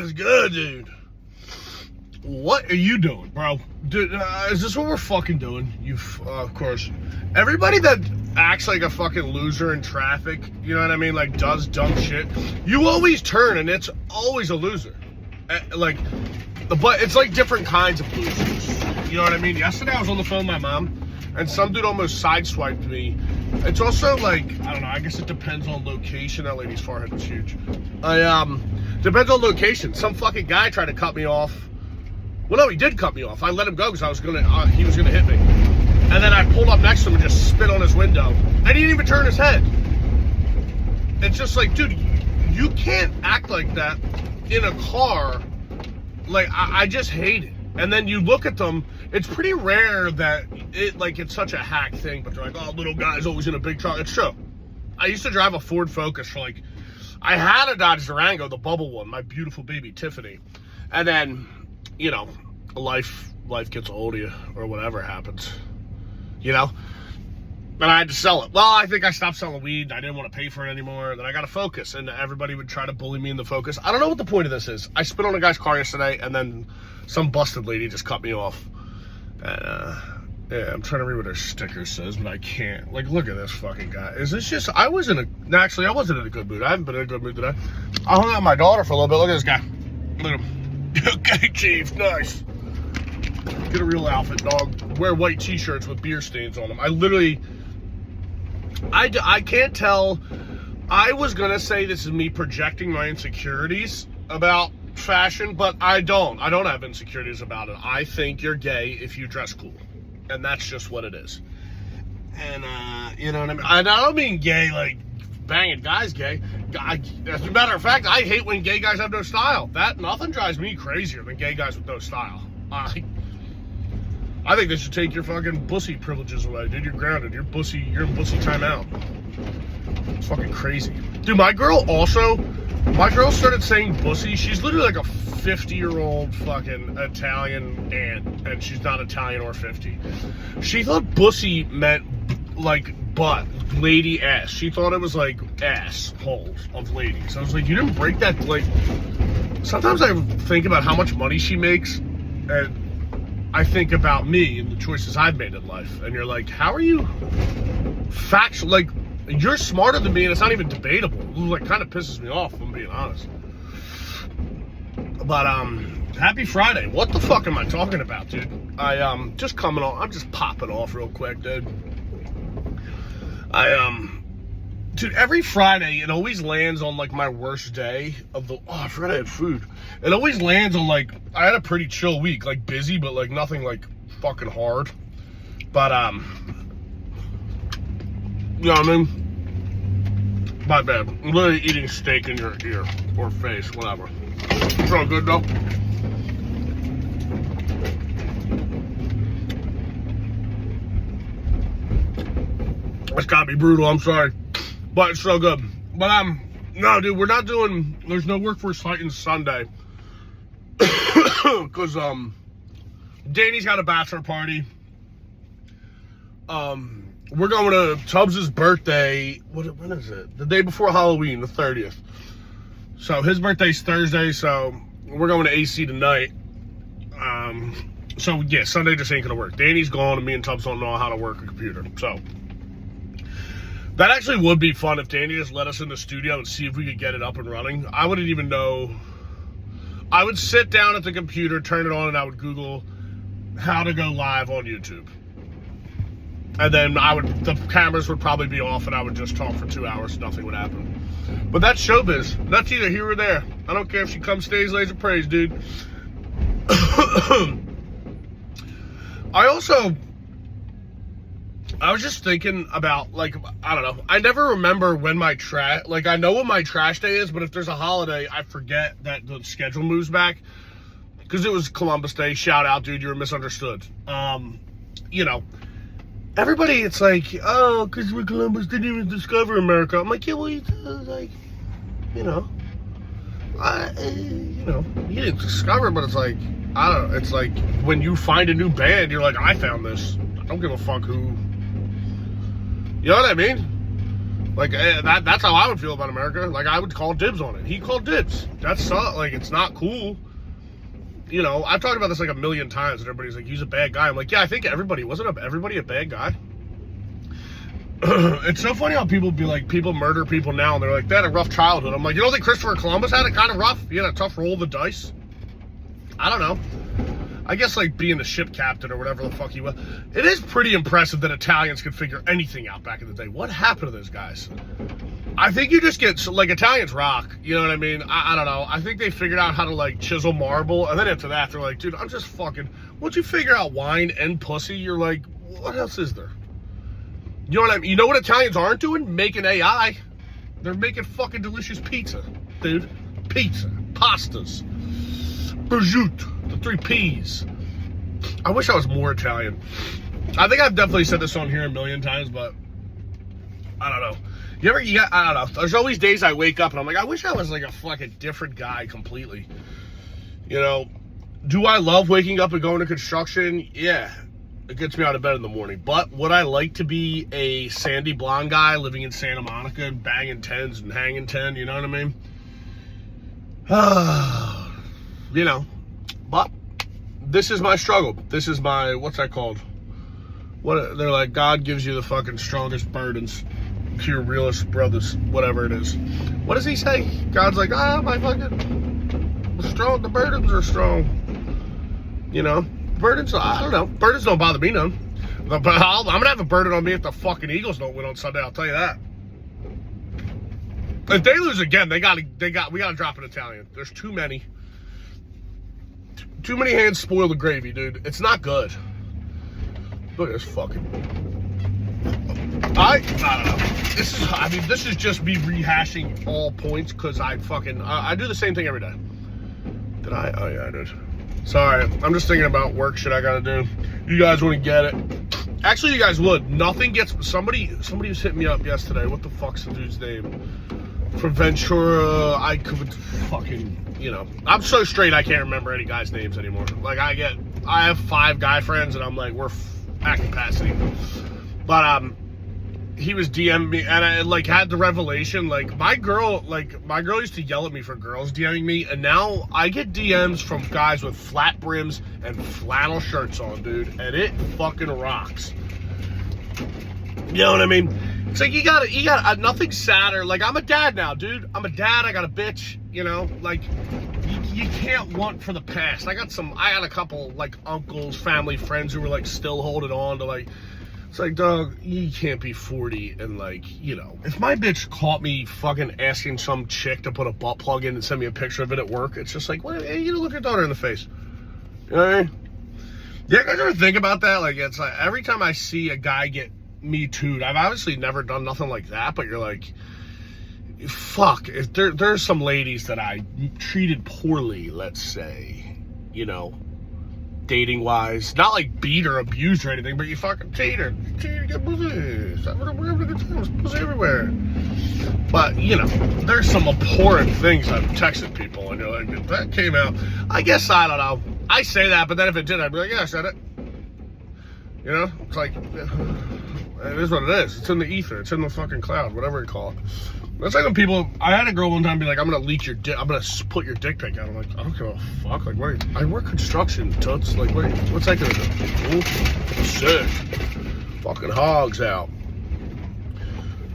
What's good, dude? What are you doing, bro? Dude, is this what we're fucking doing? Of course. Everybody that acts like a fucking loser in traffic, you know what I mean? Like, does dumb shit. You always turn, and it's always a loser. But it's like different kinds of losers. You know what I mean? Yesterday, I was on the phone with my mom, and some dude almost sideswiped me. It's also like, I don't know, I guess it depends on location. That lady's forehead was huge. Depends on location. Some fucking guy tried to cut me off. Well, no, he did cut me off. I let him go because he was gonna hit me. And then I pulled up next to him and just spit on his window. And he didn't even turn his head. It's just like, dude, you can't act like that in a car. Like, I just hate it. And then you look at them, it's pretty rare that it's such a hack thing, but they're like, oh, little guy's always in a big truck. It's true. I used to drive a Ford Focus for I had a Dodge Durango, the bubble one, my beautiful baby Tiffany. And then, you know, life gets a hold of you, or whatever happens, you know? And I had to sell it. Well, I think I stopped selling weed. I didn't want to pay for it anymore. Then I got a Focus, and everybody would try to bully me in the Focus. I don't know what the point of this is. I spit on a guy's car yesterday, and then some busted lady just cut me off. And, yeah, I'm trying to read what her sticker says, but I can't. Like, look at this fucking guy. Is this just... I wasn't in a good mood. I haven't been in a good mood today. I hung out with my daughter for a little bit. Look at this guy. Look at him. Okay, Chief. Nice. Get a real outfit, dog. Wear white t-shirts with beer stains on them. I can't tell. I was going to say this is me projecting my insecurities about fashion, but I don't. I don't have insecurities about it. I think you're gay if you dress cool. And that's just what it is. And, you know what I mean? I don't mean gay like banging guys gay. As a matter of fact, I hate when gay guys have no style. Nothing drives me crazier than gay guys with no style. I think they should take your fucking pussy privileges away, dude. You're grounded. You're in pussy timeout. It's fucking crazy. Dude, my girl started saying pussy. She's literally like a 50-year-old fucking Italian aunt, and she's not Italian or 50. She thought pussy meant like butt, lady ass. She thought it was like ass holes of ladies. I was like, you didn't break that. Like, sometimes I think about how much money she makes, and I think about me and the choices I've made in life, and you're like, how are you factual? Like, you're smarter than me, and it's not even debatable. It like kind of pisses me off, if I'm being honest. But happy Friday. What the fuck am I talking about, dude? I'm just popping off real quick, dude. Dude, every Friday, it always lands on, like, my worst day of the... Oh, I forgot I had food. It always lands on, like... I had a pretty chill week. Like, busy, but, like, nothing, like, fucking hard. But, you know what I mean? My bad. I'm literally eating steak in your ear. Or face, whatever. It's all good, though. It's gotta be brutal, I'm sorry. But it's so good. But no, dude, we're not doing. There's no workforce fighting Sunday because Danny's got a bachelor party. We're going to Tubbs's birthday. When is it? The day before Halloween, the 30th. So his birthday's Thursday. So we're going to AC tonight. So yeah, Sunday just ain't gonna work. Danny's gone, and me and Tubbs don't know how to work a computer. So. That actually would be fun if Danny just let us in the studio and see if we could get it up and running. I wouldn't even know. I would sit down at the computer, turn it on, and I would Google how to go live on YouTube. And then the cameras would probably be off, and I would just talk for 2 hours. Nothing would happen. But that's showbiz. That's either here or there. I don't care if she comes, stays, lays, or prays, dude. I was just thinking about, like, I don't know. I never remember when my trash... Like, I know when my trash day is, but if there's a holiday, I forget that the schedule moves back. Because it was Columbus Day. Shout out, dude. You were misunderstood. You know, everybody, it's like, oh, because Columbus didn't even discover America. I'm like, yeah, well, like, you know. You know, he didn't discover, but it's like, I don't know. It's like when you find a new band, you're like, I found this. I don't give a fuck who... You know what I mean? Like, that's how I would feel about America. Like, I would call dibs on it. He called dibs. That's not, like, it's not cool. You know, I've talked about this like a million times, and everybody's like, he's a bad guy. I'm like, yeah, I think wasn't everybody a bad guy? It's so funny how people be like, people murder people now, and they're like, they had a rough childhood. I'm like, you don't think Christopher Columbus had it kind of rough? He had a tough roll of the dice? I don't know. I guess like being the ship captain or whatever the fuck he was. It is pretty impressive that Italians could figure anything out back in the day. What happened to those guys? I think you just get, like, Italians rock. You know what I mean? I don't know. I think they figured out how to, like, chisel marble. And then after that, they're like, dude, I'm just fucking... Once you figure out wine and pussy, you're like, what else is there? You know what I mean? You know what Italians aren't doing? Making AI. They're making fucking delicious pizza, dude. Pizza. Pastas. Prosciutto. The 3 Ps. I wish I was more Italian. I think I've definitely said this on here a million times, but I don't know. I don't know. There's always days I wake up and I'm like, I wish I was like a fucking different guy completely. You know, do I love waking up and going to construction? Yeah. It gets me out of bed in the morning. But would I like to be a sandy blonde guy living in Santa Monica and banging 10s and hanging 10? You know what I mean? You know, but this is my struggle. This is my, what's that called? What, they're like, God gives you the fucking strongest burdens to your realest brothers, whatever it is. What does he say? God's like, my fucking strong, the burdens are strong. You know? Burdens, I don't know. Burdens don't bother me none. But I'm gonna have a burden on me if the fucking Eagles don't win on Sunday. I'll tell you that. If they lose again, we gotta drop an Italian. There's too many. Too many hands spoil the gravy, dude. It's not good. Look at this fucking. I don't know. This is just me rehashing all points because I do the same thing every day. Did I? Oh yeah, I did. Sorry, I'm just thinking about work shit I gotta do. You guys wouldn't get it. Actually, you guys would. Nothing gets... Somebody was hitting me up yesterday. What the fuck's the dude's name? From Ventura. I could fucking... You know. I'm so straight I can't remember any guys' names anymore. Like, I have 5 guy friends, and I'm like, we're at capacity. But, he was DMing me, and I like had the revelation, like my girl used to yell at me for girls DMing me, and now I get DMs from guys with flat brims and flannel shirts on, dude, and it fucking rocks. You know what I mean? It's like you got nothing sadder. Like, I'm a dad now, dude. I'm a dad. I got a bitch. You know, like you can't want for the past. I got a couple like uncles, family, friends who were like still holding on to like. It's like, dog, you can't be 40 and, like, you know. If my bitch caught me fucking asking some chick to put a butt plug in and send me a picture of it at work, it's just like, well, hey, you don't look your daughter in the face. You know what I mean? Yeah, you guys ever think about that? Like, it's like, every time I see a guy get Me Too'd, I've obviously never done nothing like that, but you're like, fuck. If there's some ladies that I treated poorly, let's say, you know, dating wise, not like beat or abused or anything, but you fucking cheated, get pussy, pussy everywhere. But you know, there's some abhorrent things I've texted people, and you're like, if that came out, I guess I don't know. I say that, but then if it did, I'd be like, yeah, I said it. You know, it's like it is what it is. It's in the ether. It's in the fucking cloud, whatever you call it. That's like when people, I had a girl one time be like, I'm gonna leak your dick, I'm gonna put your dick pic out. I'm like, I don't give a fuck. Like, what? I work construction, toots. Like, what's that gonna do? Ooh, sick. Fucking hogs out.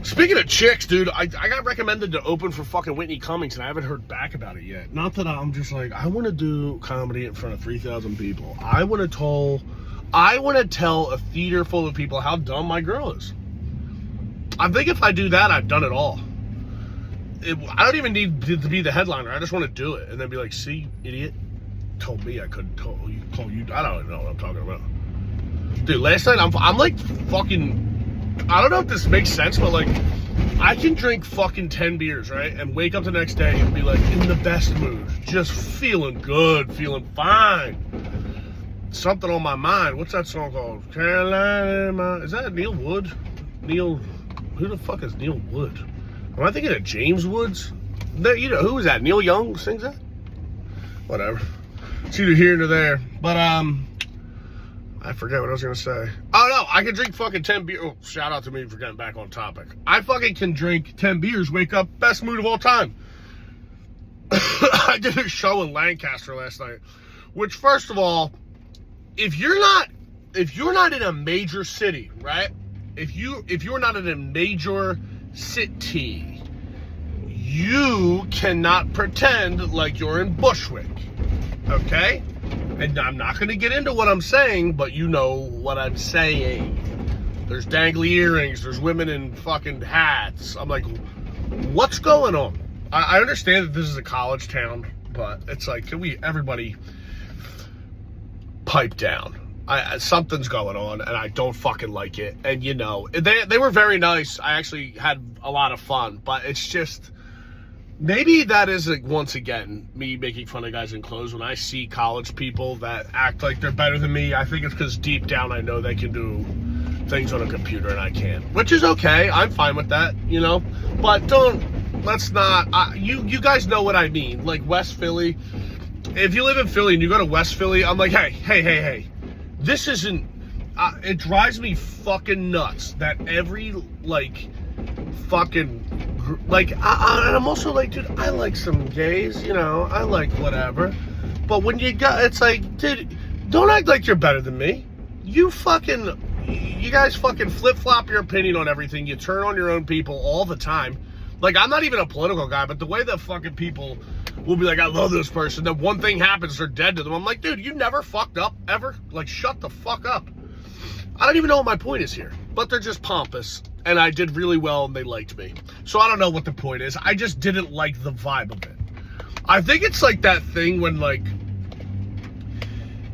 Speaking of chicks, dude, I got recommended to open for fucking Whitney Cummings, and I haven't heard back about it yet. Not that I'm just like, I want to do comedy in front of 3,000 people. I want to tell a theater full of people how dumb my girl is. I think if I do that, I've done it all. I don't even need to be the headliner. I just want to do it and then be like, see, idiot, told me I couldn't call you. I don't even know what I'm talking about. Dude, last night I'm like fucking, I don't know if this makes sense, but like I can drink fucking 10 beers, right? And wake up the next day and be like in the best mood. Just feeling good, feeling fine. Something on my mind. What's that song called? Carolina. Is that Neil Wood? Who the fuck is Neil Wood? Am I thinking of James Woods? You know, who is that? Neil Young sings that? Whatever. It's either here or there. But, I I forget what I was going to say. Oh, no, I can drink fucking 10 beers. Oh, shout out to me for getting back on topic. I fucking can drink 10 beers, wake up, best mood of all time. I did a show in Lancaster last night, which, first of all, if you're not in a major city, right? If you're not in a major city, you cannot pretend like you're in Bushwick, okay? And I'm not going to get into what I'm saying, but you know what I'm saying. There's dangly earrings. There's women in fucking hats. I'm like, what's going on? I understand that this is a college town, but it's like, can we, everybody, pipe down? Something's going on, and I don't fucking like it. And, you know, they were very nice. I actually had a lot of fun, but it's just... Maybe that is, like, once again, me making fun of guys in clothes. When I see college people that act like they're better than me, I think it's because deep down I know they can do things on a computer and I can't. Which is okay. I'm fine with that, you know? But let's not... you guys know what I mean. Like, West Philly. If you live in Philly and you go to West Philly, I'm like, hey. This isn't... it drives me fucking nuts that every, like, fucking... Like, and I'm also like, dude, I like some gays, you know, I like whatever. But when you got, it's like, dude, don't act like you're better than me. You guys fucking flip-flop your opinion on everything. You turn on your own people all the time. Like, I'm not even a political guy, but the way that fucking people will be like, I love this person, then one thing happens, they're dead to them. I'm like, dude, you never fucked up, ever? Like, shut the fuck up. I don't even know what my point is here, but they're just pompous. And I did really well, and they liked me. So I don't know what the point is. I just didn't like the vibe of it. I think it's like that thing when, like,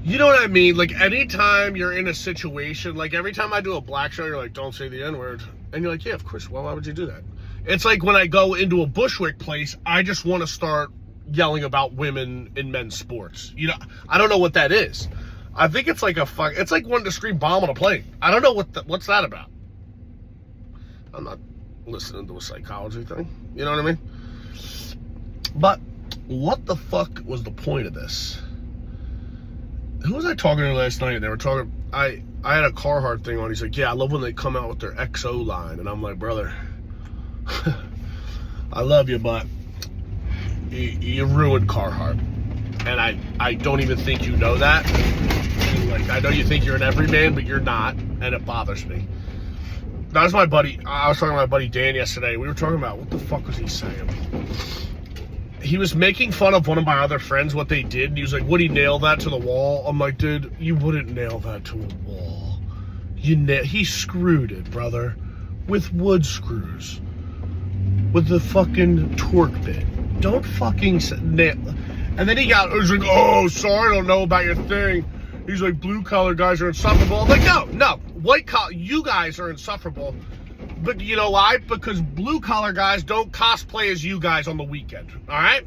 you know what I mean? Like, anytime you're in a situation, like, every time I do a black show, you're like, don't say the N-word. And you're like, yeah, of course. Well, why would you do that? It's like when I go into a Bushwick place, I just want to start yelling about women in men's sports. You know, I don't know what that is. I think it's like it's like wanting to scream bomb on a plane. I don't know what's that about. I'm not listening to a psychology thing. You know what I mean? But what the fuck was the point of this? Who was I talking to last night? They were talking... I had a Carhartt thing on. He's like, yeah, I love when they come out with their XO line. And I'm like, brother, I love you, but you ruined Carhartt. And I don't even think you know that. Like, I know you think you're an everyman, but you're not. And it bothers me. That was my buddy. I was talking to my buddy Dan yesterday. We were talking about, what the fuck was he saying? He was making fun of one of my other friends, what they did. And he was like, would he nail that to the wall? I'm like, dude, you wouldn't nail that to a wall. He screwed it, brother. With wood screws. With the fucking torque bit. Don't fucking nail. And then he was like, oh, sorry, I don't know about your thing. He's like, blue collar guys are insufferable. I'm like, no. White collar, you guys are insufferable. But you know why? Because blue collar guys don't cosplay as you guys on the weekend. All right?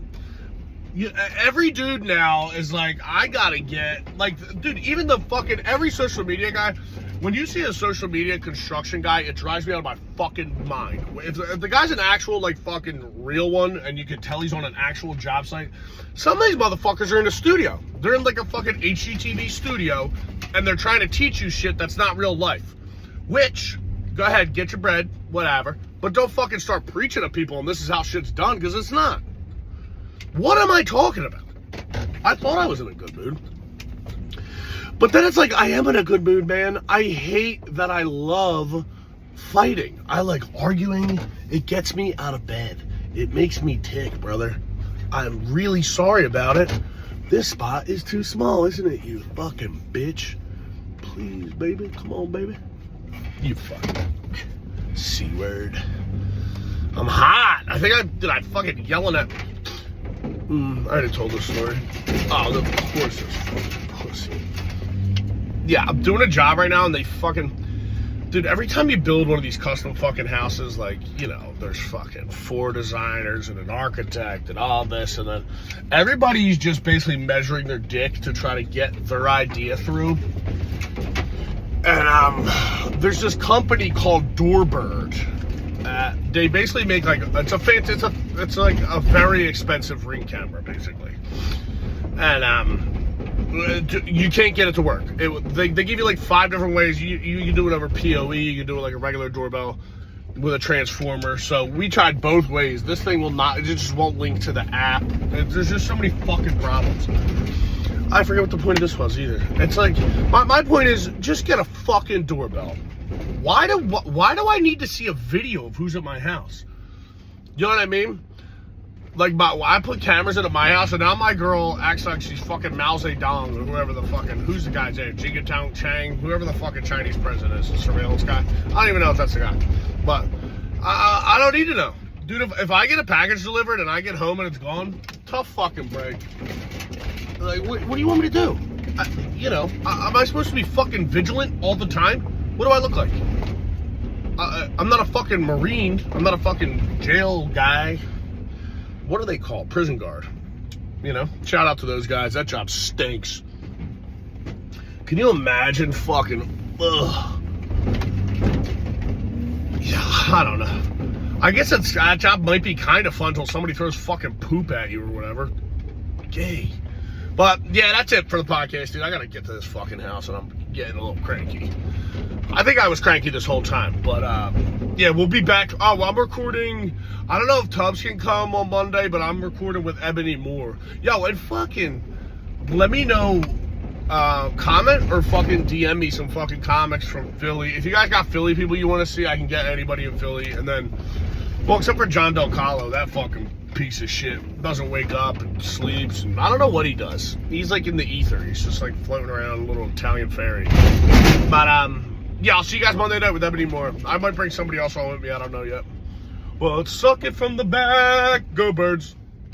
Every dude now is like, I gotta get, like, dude, even the fucking, every social media guy, when you see a social media construction guy, it drives me out of my fucking mind. If the guy's an actual, like, fucking real one, and you can tell he's on an actual job site, some of these motherfuckers are in a studio. They're in, like, a fucking HGTV studio, and they're trying to teach you shit that's not real life. Which, go ahead, get your bread, whatever, but don't fucking start preaching to people, and this is how shit's done, because it's not. What am I talking about? I thought I was in a good mood. But then it's like, I am in a good mood, man. I hate that I love fighting. I like arguing. It gets me out of bed. It makes me tick, brother. I'm really sorry about it. This spot is too small, isn't it, you fucking bitch? Please, baby. Come on, baby. You fucking C-word. I'm hot. I think did I fucking yelling at... I already told this story. Oh, of course it's fucking pussy. Yeah, I'm doing a job right now and they fucking... Dude, every time you build one of these custom fucking houses, like, you know, there's fucking 4 designers and an architect and all this, and then everybody's just basically measuring their dick to try to get their idea through. And there's this company called Doorbird. They basically make like it's like a very expensive Ring camera, basically. And You can't get it to work. They give you like 5 different ways. You can do it over PoE. You can do it like a regular doorbell with a transformer. So we tried both ways. This thing will not. It just won't link to the app. There's just so many fucking problems. I forget what the point of this was either. It's like my point is just get a fucking doorbell. Why do I need to see a video of who's at my house? You know what I mean? Like, I put cameras into my house, and now my girl acts like she's fucking Mao Zedong, or whoever the fucking, who's the guy's name? Jigatong Chang, whoever the fucking Chinese president is, the surveillance guy. I don't even know if that's the guy. But, I don't need to know. Dude, if I get a package delivered and I get home and it's gone, tough fucking break. Like, what do you want me to do? Am I supposed to be fucking vigilant all the time? What do I look like? I'm not a fucking Marine. I'm not a fucking jail guy. What are they called? Prison guard. Shout out to those guys. That job stinks. Can you imagine fucking, ugh. Yeah, I don't know. I guess that job might be kind of fun until somebody throws fucking poop at you or whatever. Gay. But, yeah, that's it for the podcast, dude. I gotta get to this fucking house, and I'm getting a little cranky. I think I was cranky this whole time, but, yeah, we'll be back. Oh, I'm recording. I don't know if Tubbs can come on Monday, but I'm recording with Ebony Moore. Yo, and fucking let me know, comment or fucking DM me some fucking comics from Philly. If you guys got Philly people you want to see, I can get anybody in Philly. And then, well, except for John Del Calo, that fucking piece of shit doesn't wake up and sleeps. And I don't know what he does. He's like in the ether. He's just like floating around a little Italian ferry. But, yeah, I'll see you guys Monday night with Ebony Moore. I might bring somebody else on with me. I don't know yet. Well, let's suck it from the back. Go Birds.